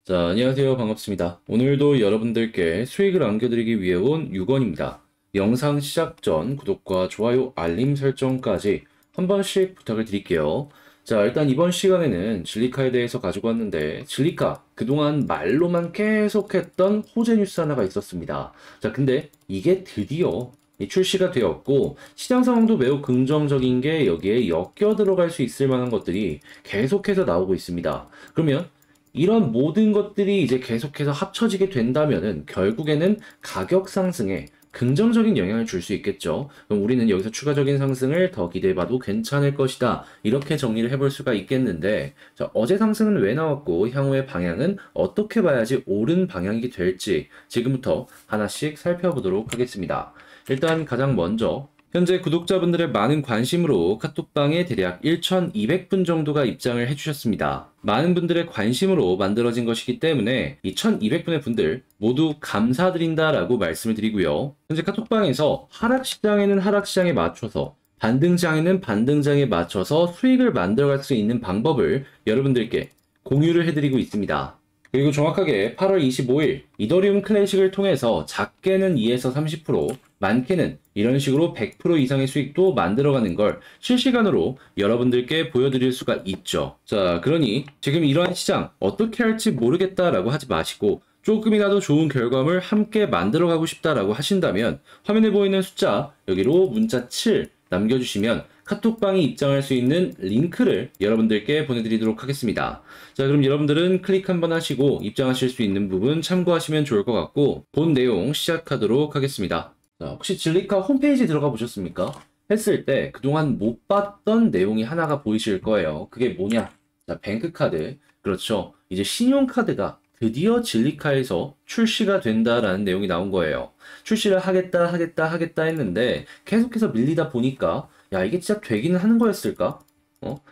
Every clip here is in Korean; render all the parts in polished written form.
자, 안녕하세요. 반갑습니다. 오늘도 여러분들께 수익을 안겨드리기 위해 온 유건입니다. 영상 시작 전 구독과 좋아요, 알림 설정까지 한 번씩 부탁을 드릴게요. 자, 일단 이번 시간에는 진리카에 대해서 가지고 왔는데, 진리카, 그동안 말로만 계속했던 호재 뉴스 하나가 있었습니다. 자, 근데 이게 드디어 출시가 되었고, 시장 상황도 매우 긍정적인 게 여기에 엮여 들어갈 수 있을 만한 것들이 계속해서 나오고 있습니다. 그러면 이런 모든 것들이 이제 계속해서 합쳐지게 된다면은 결국에는 가격 상승에 긍정적인 영향을 줄 수 있겠죠. 그럼 우리는 여기서 추가적인 상승을 더 기대해봐도 괜찮을 것이다. 이렇게 정리를 해볼 수가 있겠는데, 자, 어제 상승은 왜 나왔고, 향후의 방향은 어떻게 봐야지 옳은 방향이 될지 지금부터 하나씩 살펴보도록 하겠습니다. 일단 가장 먼저 현재 구독자분들의 많은 관심으로 카톡방에 대략 1200분 정도가 입장을 해주셨습니다. 많은 분들의 관심으로 만들어진 것이기 때문에 이 1200분의 분들 모두 감사드린다라고 말씀을 드리고요. 현재 카톡방에서 하락시장에는 하락시장에 맞춰서 반등장에는 반등장에 맞춰서 수익을 만들어갈 수 있는 방법을 여러분들께 공유를 해드리고 있습니다. 그리고 정확하게 8월 25일 이더리움 클래식을 통해서 작게는 2에서 30%, 많게는 이런 식으로 100% 이상의 수익도 만들어가는 걸 실시간으로 여러분들께 보여드릴 수가 있죠. 자, 그러니 지금 이러한 시장 어떻게 할지 모르겠다라고 하지 마시고 조금이라도 좋은 결과물 함께 만들어가고 싶다라고 하신다면 화면에 보이는 숫자 여기로 문자 7 남겨주시면 카톡방에 입장할 수 있는 링크를 여러분들께 보내드리도록 하겠습니다. 자, 그럼 여러분들은 클릭 한번 하시고 입장하실 수 있는 부분 참고하시면 좋을 것 같고 본 내용 시작하도록 하겠습니다. 자, 혹시 진리카 홈페이지 들어가 보셨습니까? 했을 때 그동안 못 봤던 내용이 하나가 보이실 거예요. 그게 뭐냐? 자, 뱅크카드. 그렇죠. 이제 신용카드가 드디어 진리카에서 출시가 된다라는 내용이 나온 거예요. 출시를 하겠다 했는데 계속해서 밀리다 보니까 야, 이게 진짜 되기는 하는 거였을까?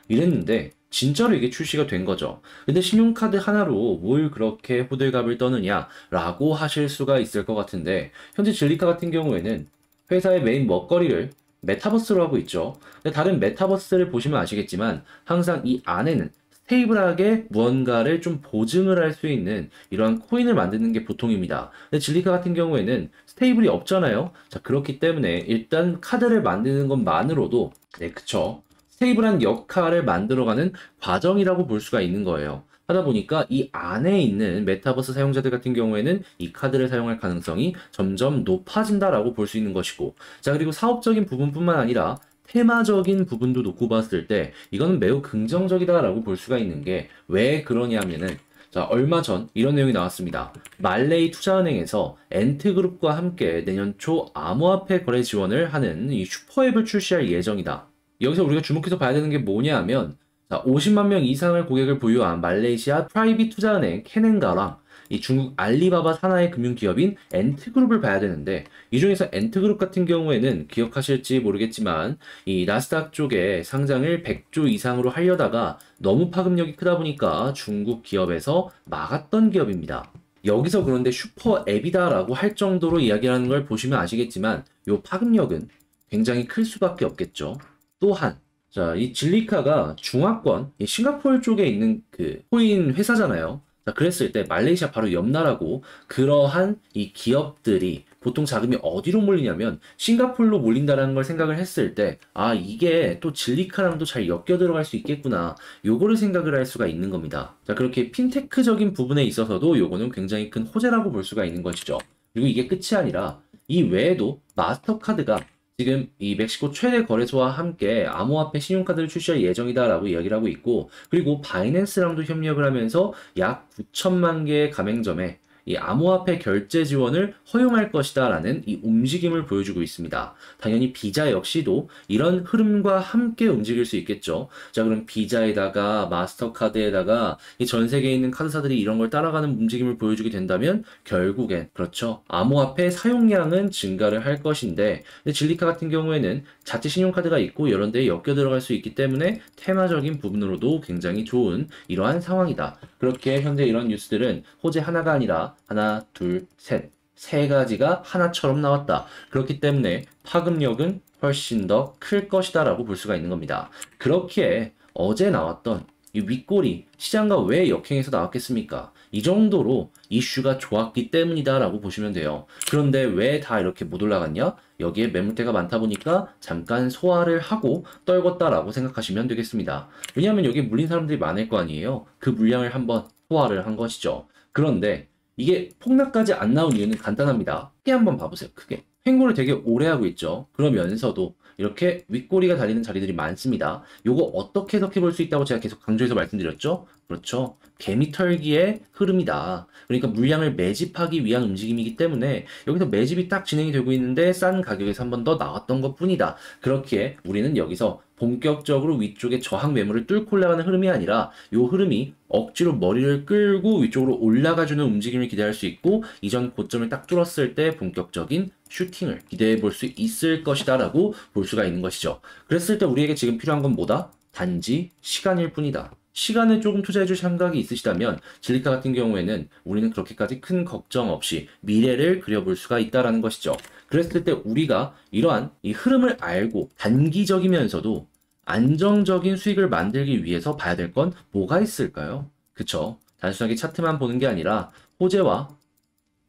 이랬는데 진짜로 이게 출시가 된 거죠. 근데 신용카드 하나로 뭘 그렇게 호들갑을 떠느냐라고 하실 수가 있을 것 같은데 현재 진리카 같은 경우에는 회사의 메인 먹거리를 메타버스로 하고 있죠. 근데 다른 메타버스를 보시면 아시겠지만 항상 이 안에는 스테이블하게 무언가를 좀 보증을 할 수 있는 이러한 코인을 만드는 게 보통입니다. 근데 진리카 같은 경우에는 스테이블이 없잖아요. 자, 그렇기 때문에 일단 카드를 만드는 것만으로도 네, 그쵸. 스테이블한 역할을 만들어가는 과정이라고 볼 수가 있는 거예요. 하다 보니까 이 안에 있는 메타버스 사용자들 같은 경우에는 이 카드를 사용할 가능성이 점점 높아진다라고 볼 수 있는 것이고, 자, 그리고 사업적인 부분뿐만 아니라 테마적인 부분도 놓고 봤을 때 이거는 매우 긍정적이다라고 볼 수가 있는 게 왜 그러냐면은 자, 얼마 전 이런 내용이 나왔습니다. 말레이 투자은행에서 엔트그룹과 함께 내년 초 암호화폐 거래 지원을 하는 이 슈퍼앱을 출시할 예정이다. 여기서 우리가 주목해서 봐야 되는 게 뭐냐 하면 자, 50만 명 이상의 고객을 보유한 말레이시아 프라이빗 투자은행 캐넨가랑 이 중국 알리바바 산하의 금융기업인 엔트그룹을 봐야 되는데 이 중에서 엔트그룹 같은 경우에는 기억하실지 모르겠지만 이 나스닥 쪽에 상장을 100조 이상으로 하려다가 너무 파급력이 크다 보니까 중국 기업에서 막았던 기업입니다. 여기서 그런데 슈퍼앱이다라고 할 정도로 이야기하는 걸 보시면 아시겠지만 이 파급력은 굉장히 클 수밖에 없겠죠. 또한 자, 이 진리카가 중화권, 이 싱가포르 쪽에 있는 그 코인 회사잖아요. 자, 그랬을 때 말레이시아 바로 옆 나라고 그러한 이 기업들이 보통 자금이 어디로 몰리냐면 싱가포르로 몰린다라는 걸 생각을 했을 때 아, 이게 또 진리카랑도 잘 엮여 들어갈 수 있겠구나. 요거를 생각을 할 수가 있는 겁니다. 자, 그렇게 핀테크적인 부분에 있어서도 요거는 굉장히 큰 호재라고 볼 수가 있는 것이죠. 그리고 이게 끝이 아니라 이 외에도 마스터카드가 지금 이 멕시코 최대 거래소와 함께 암호화폐 신용카드를 출시할 예정이다라고 이야기를 하고 있고, 그리고 바이낸스랑도 협력을 하면서 약 9천만 개의 가맹점에 이 암호화폐 결제 지원을 허용할 것이다라는 이 움직임을 보여주고 있습니다. 당연히 비자 역시도 이런 흐름과 함께 움직일 수 있겠죠. 자, 그럼 비자에다가 마스터카드에다가 이 전 세계에 있는 카드사들이 이런 걸 따라가는 움직임을 보여주게 된다면 결국엔 그렇죠. 암호화폐 사용량은 증가를 할 것인데 근데 진리카 같은 경우에는 자체 신용카드가 있고 여러 데에 엮여 들어갈 수 있기 때문에 테마적인 부분으로도 굉장히 좋은 이러한 상황이다. 그렇게 현재 이런 뉴스들은 호재 하나가 아니라 하나, 둘, 셋, 세 가지가 하나처럼 나왔다. 그렇기 때문에 파급력은 훨씬 더 클 것이다라고 볼 수가 있는 겁니다. 그렇기에 어제 나왔던 이 윗골이 시장과 왜 역행해서 나왔겠습니까? 이 정도로 이슈가 좋았기 때문이다라고 보시면 돼요. 그런데 왜 다 이렇게 못 올라갔냐? 여기에 매물대가 많다 보니까 잠깐 소화를 하고 떨궜다라고 생각하시면 되겠습니다. 왜냐하면 여기 물린 사람들이 많을 거 아니에요. 그 물량을 한번 소화를 한 것이죠. 그런데 이게 폭락까지 안 나온 이유는 간단합니다. 크게 한번 봐보세요. 크게. 횡보를 되게 오래 하고 있죠. 그러면서도 이렇게 윗꼬리가 달리는 자리들이 많습니다. 요거 어떻게 해석해 볼 수 있다고 제가 계속 강조해서 말씀드렸죠? 그렇죠. 개미털기의 흐름이다. 그러니까 물량을 매집하기 위한 움직임이기 때문에 여기서 매집이 딱 진행이 되고 있는데 싼 가격에서 한 번 더 나왔던 것 뿐이다. 그렇기에 우리는 여기서 본격적으로 위쪽에 저항 매물을 뚫고 올라가는 흐름이 아니라 이 흐름이 억지로 머리를 끌고 위쪽으로 올라가주는 움직임을 기대할 수 있고 이전 고점을 딱 뚫었을 때 본격적인 슈팅을 기대해 볼 수 있을 것이다 라고 볼 수가 있는 것이죠. 그랬을 때 우리에게 지금 필요한 건 뭐다? 단지 시간일 뿐이다. 시간을 조금 투자해 줄 생각이 있으시다면 질리카 같은 경우에는 우리는 그렇게까지 큰 걱정 없이 미래를 그려볼 수가 있다라는 것이죠. 그랬을 때 우리가 이러한 이 흐름을 알고 단기적이면서도 안정적인 수익을 만들기 위해서 봐야 될 건 뭐가 있을까요? 그쵸? 단순하게 차트만 보는 게 아니라 호재와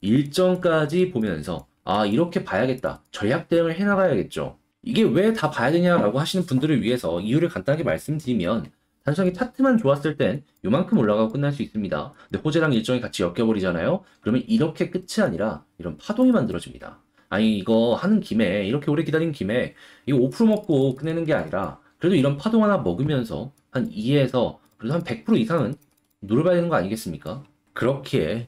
일정까지 보면서 아 이렇게 봐야겠다. 전략 대응을 해나가야겠죠. 이게 왜 다 봐야 되냐라고 하시는 분들을 위해서 이유를 간단하게 말씀드리면 단순하게 차트만 좋았을 땐 요만큼 올라가고 끝날 수 있습니다. 근데 호재랑 일정이 같이 엮여버리잖아요. 그러면 이렇게 끝이 아니라 이런 파동이 만들어집니다. 아니 이거 하는 김에 이렇게 오래 기다린 김에 이거 5% 먹고 끝내는 게 아니라 그래도 이런 파동 하나 먹으면서 한 2에서 그래도 한 100% 이상은 노려봐야 되는 거 아니겠습니까? 그렇기에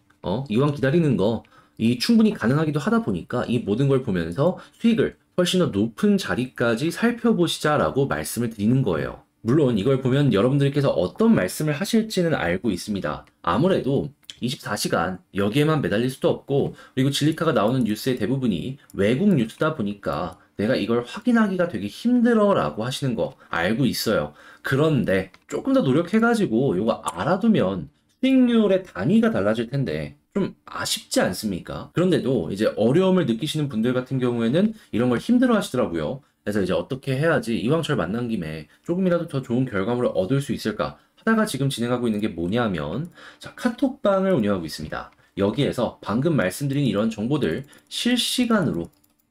이왕 기다리는 거 이 충분히 가능하기도 하다 보니까 이 모든 걸 보면서 수익을 훨씬 더 높은 자리까지 살펴보시자라고 말씀을 드리는 거예요. 물론 이걸 보면 여러분들께서 어떤 말씀을 하실지는 알고 있습니다. 아무래도 24시간 여기에만 매달릴 수도 없고 그리고 질리카가 나오는 뉴스의 대부분이 외국 뉴스다 보니까 내가 이걸 확인하기가 되게 힘들어 라고 하시는 거 알고 있어요. 그런데 조금 더 노력해가지고 이거 알아두면 수익률의 단위가 달라질 텐데 좀 아쉽지 않습니까? 그런데도 이제 어려움을 느끼시는 분들 같은 경우에는 이런 걸 힘들어 하시더라고요. 그래서 이제 어떻게 해야지 이왕 절 만난 김에 조금이라도 더 좋은 결과물을 얻을 수 있을까 하다가 지금 진행하고 있는 게 뭐냐면 자, 카톡방을 운영하고 있습니다. 여기에서 방금 말씀드린 이런 정보들 실시간으로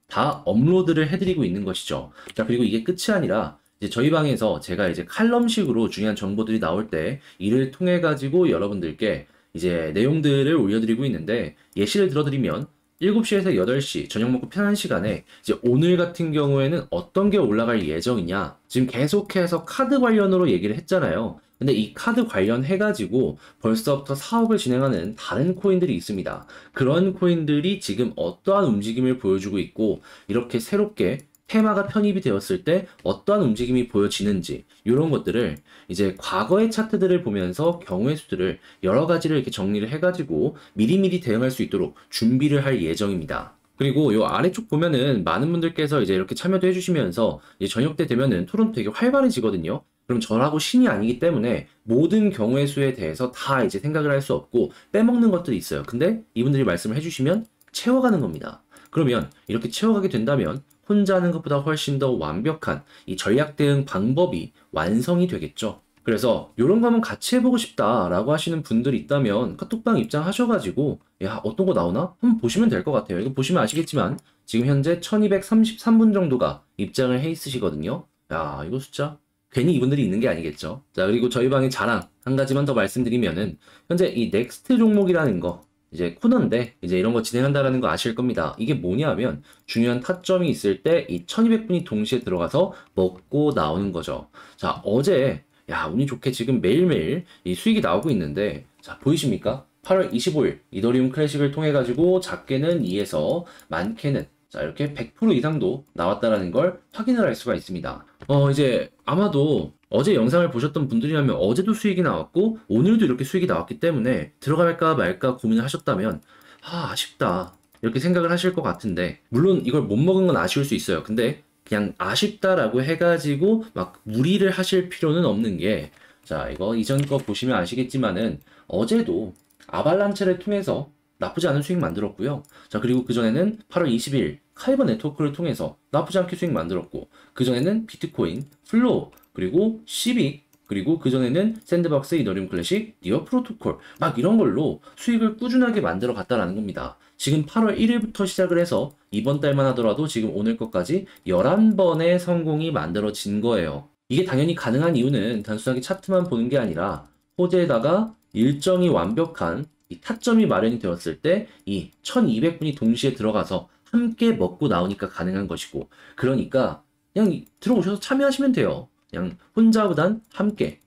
다 업로드를 해드리고 있는 것이죠. 자, 그리고 이게 끝이 아니라 이제 저희 방에서 제가 이제 칼럼식으로 중요한 정보들이 나올 때 이를 통해 가지고 여러분들께 이제 내용들을 올려드리고 있는데 예시를 들어드리면 7시에서 8시 저녁 먹고 편한 시간에 이제 오늘 같은 경우에는 어떤 게 올라갈 예정이냐 지금 계속해서 카드 관련으로 얘기를 했잖아요. 근데 이 카드 관련해가지고 벌써부터 사업을 진행하는 다른 코인들이 있습니다. 그런 코인들이 지금 어떠한 움직임을 보여주고 있고 이렇게 새롭게 테마가 편입이 되었을 때 어떠한 움직임이 보여지는지 이런 것들을 이제 과거의 차트들을 보면서 경우의 수들을 여러 가지를 이렇게 정리를 해가지고 미리미리 대응할 수 있도록 준비를 할 예정입니다. 그리고 요 아래쪽 보면은 많은 분들께서 이제 이렇게 참여도 해주시면서 이제 저녁 때 되면은 토론도 되게 활발해지거든요. 그럼 저라고 신이 아니기 때문에 모든 경우의 수에 대해서 다 이제 생각을 할 수 없고 빼먹는 것들이 있어요. 근데 이분들이 말씀을 해주시면 채워가는 겁니다. 그러면 이렇게 채워가게 된다면 혼자 하는 것보다 훨씬 더 완벽한 이 전략 대응 방법이 완성이 되겠죠. 그래서 이런 거 한번 같이 해보고 싶다라고 하시는 분들이 있다면 카톡방 입장하셔가지고 야 어떤 거 나오나? 한번 보시면 될 것 같아요. 이거 보시면 아시겠지만 지금 현재 1233분 정도가 입장을 해 있으시거든요. 야 이거 숫자 괜히 이분들이 있는 게 아니겠죠. 자 그리고 저희 방의 자랑 한 가지만 더 말씀드리면은 현재 이 넥스트 종목이라는 거 이제 코너인데 이제 이런 거 진행한다라는 거 아실 겁니다. 이게 뭐냐면 중요한 타점이 있을 때 이 1200분이 동시에 들어가서 먹고 나오는 거죠. 자 어제 야 운이 좋게 지금 매일매일 이 수익이 나오고 있는데 자 보이십니까? 8월 25일 이더리움 클래식을 통해 가지고 작게는 2에서 많게는 자 이렇게 100% 이상도 나왔다라는 걸 확인을 할 수가 있습니다. 이제 아마도 어제 영상을 보셨던 분들이라면 어제도 수익이 나왔고 오늘도 이렇게 수익이 나왔기 때문에 들어갈까 말까 고민을 하셨다면 아쉽다 이렇게 생각을 하실 것 같은데 물론 이걸 못 먹은 건 아쉬울 수 있어요. 근데 그냥 아쉽다라고 해가지고 막 무리를 하실 필요는 없는 게 자 이거 이전 거 보시면 아시겠지만은 어제도 아발란체를 통해서 나쁘지 않은 수익 만들었고요. 자 그리고 그전에는 8월 20일 카이버 네트워크를 통해서 나쁘지 않게 수익 만들었고 그전에는 비트코인, 플로우 그리고 시빅 그리고 그전에는 샌드박스, 이더리움 클래식, 니어 프로토콜 막 이런 걸로 수익을 꾸준하게 만들어 갔다라는 겁니다. 지금 8월 1일부터 시작을 해서 이번 달만 하더라도 지금 오늘 것까지 11번의 성공이 만들어진 거예요. 이게 당연히 가능한 이유는 단순하게 차트만 보는 게 아니라 호재에다가 일정이 완벽한 이 타점이 마련이 되었을 때 이 1200분이 동시에 들어가서 함께 먹고 나오니까 가능한 것이고, 그러니까 그냥 들어오셔서 참여하시면 돼요. 그냥 혼자보단 함께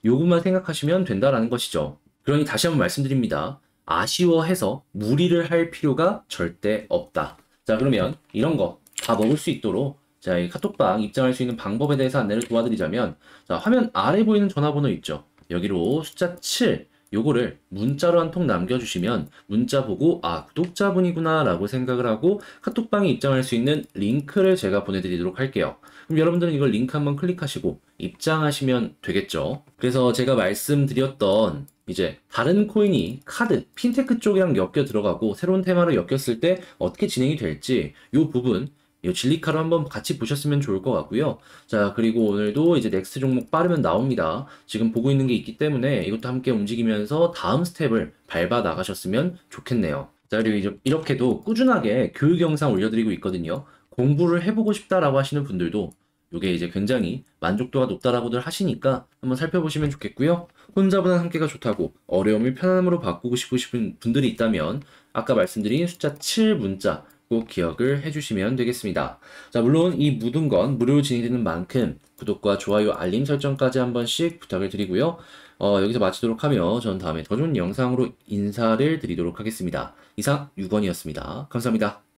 요것만 생각하시면 된다라는 것이죠. 그러니 다시 한번 말씀드립니다. 아쉬워해서 무리를 할 필요가 절대 없다. 자, 그러면 이런 거 다 먹을 수 있도록 자, 이 카톡방 입장할 수 있는 방법에 대해서 안내를 도와드리자면, 자, 화면 아래 보이는 전화번호 있죠. 여기로 숫자 7 요거를 문자로 한 통 남겨주시면 문자 보고 아, 구독자분이구나 라고 생각을 하고 카톡방에 입장할 수 있는 링크를 제가 보내드리도록 할게요. 그럼 여러분들은 이걸 링크 한번 클릭하시고 입장하시면 되겠죠. 그래서 제가 말씀드렸던 이제 다른 코인이 카드, 핀테크 쪽이랑 엮여 들어가고 새로운 테마로 엮였을 때 어떻게 진행이 될지 요 부분 이 진리카로 한번 같이 보셨으면 좋을 것 같고요. 자, 그리고 오늘도 이제 넥스트 종목 빠르면 나옵니다. 지금 보고 있는 게 있기 때문에 이것도 함께 움직이면서 다음 스텝을 밟아 나가셨으면 좋겠네요. 자, 그리고 이제 이렇게도 꾸준하게 교육 영상 올려드리고 있거든요. 공부를 해보고 싶다라고 하시는 분들도 이게 이제 굉장히 만족도가 높다라고들 하시니까 한번 살펴보시면 좋겠고요. 혼자보다 함께가 좋다고 어려움을 편안함으로 바꾸고 싶으신 분들이 있다면 아까 말씀드린 숫자 7 문자 꼭 기억을 해주시면 되겠습니다. 자, 물론 이 모든 건 무료로 진행되는 만큼 구독과 좋아요, 알림 설정까지 한 번씩 부탁을 드리고요. 여기서 마치도록 하며 전 다음에 더 좋은 영상으로 인사를 드리도록 하겠습니다. 이상 6원이었습니다. 감사합니다.